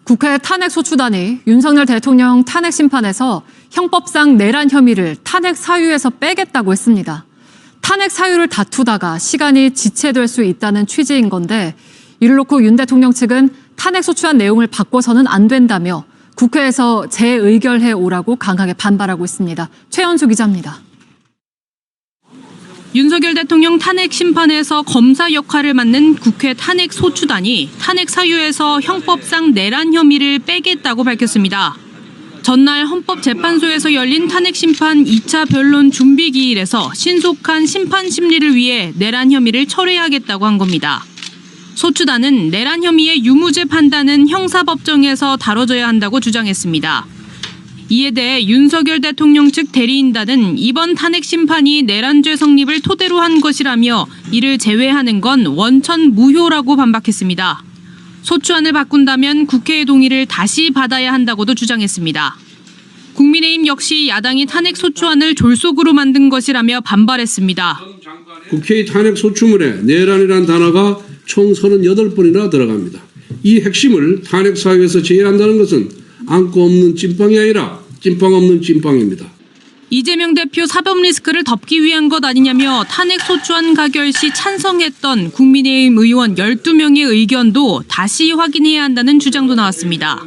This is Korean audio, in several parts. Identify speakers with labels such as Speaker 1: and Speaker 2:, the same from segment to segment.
Speaker 1: 국회 탄핵소추단이 윤석열 대통령 탄핵 심판에서 형법상 내란 혐의를 탄핵 사유에서 빼겠다고 했습니다. 탄핵 사유를 다투다가 시간이 지체될 수 있다는 취지인 건데 이를 놓고 윤 대통령 측은 탄핵소추안 내용을 바꿔서는 안 된다며 국회에서 재의결해 오라고 강하게 반발하고 있습니다. 최연수 기자입니다.
Speaker 2: 윤석열 대통령 탄핵 심판에서 검사 역할을 맡는 국회 탄핵소추단이 탄핵 사유에서 형법상 내란 혐의를 빼겠다고 밝혔습니다. 전날 헌법재판소에서 열린 탄핵 심판 2차 변론 준비 기일에서 신속한 심판 심리를 위해 내란 혐의를 철회하겠다고 한 겁니다. 소추단은 내란 혐의의 유무죄 판단은 형사법정에서 다뤄져야 한다고 주장했습니다. 이에 대해 윤석열 대통령 측 대리인단은 이번 탄핵 심판이 내란죄 성립을 토대로 한 것이라며 이를 제외하는 건 원천 무효라고 반박했습니다. 소추안을 바꾼다면 국회의 동의를 다시 받아야 한다고도 주장했습니다. 국민의힘 역시 야당이 탄핵 소추안을 졸속으로 만든 것이라며 반발했습니다.
Speaker 3: 국회의 탄핵 소추문에 내란이라는 단어가 총 38번이나 들어갑니다. 이 핵심을 탄핵 사유에서 제외한다는 것은 안고 없는 찐빵이 아니라 찐빵 없는 찐빵입니다.
Speaker 2: 이재명 대표 사법 리스크를 덮기 위한 것 아니냐며 탄핵 소추안 가결 시 찬성했던 국민의힘 의원 12명의 의견도 다시 확인해야 한다는 주장도 나왔습니다.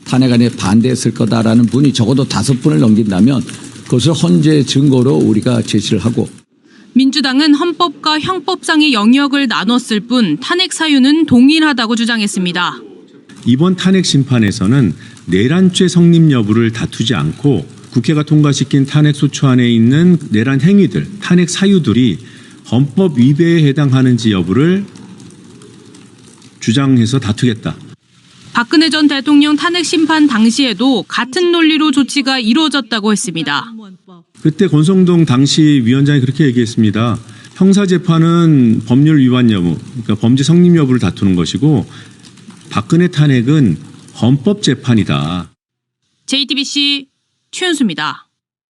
Speaker 4: 탄핵안에 반대했을 거다라는 분이 적어도 5분을 넘긴다면 그것을 헌재 증거로 우리가 제시를 하고.
Speaker 2: 민주당은 헌법과 형법상의 영역을 나눴을 뿐 탄핵 사유는 동일하다고 주장했습니다.
Speaker 5: 이번 탄핵 심판에서는 내란죄 성립 여부를 다투지 않고 국회가 통과시킨 탄핵 소추안에 있는 내란 행위들, 탄핵 사유들이 헌법 위배에 해당하는지 여부를 주장해서 다투겠다.
Speaker 2: 박근혜 전 대통령 탄핵 심판 당시에도 같은 논리로 조치가 이루어졌다고 했습니다.
Speaker 5: 그때 권성동 당시 위원장이 그렇게 얘기했습니다. 형사재판은 법률 위반 여부, 그러니까 범죄 성립 여부를 다투는 것이고 박근혜 탄핵은 헌법재판이다.
Speaker 2: JTBC 최연수입니다.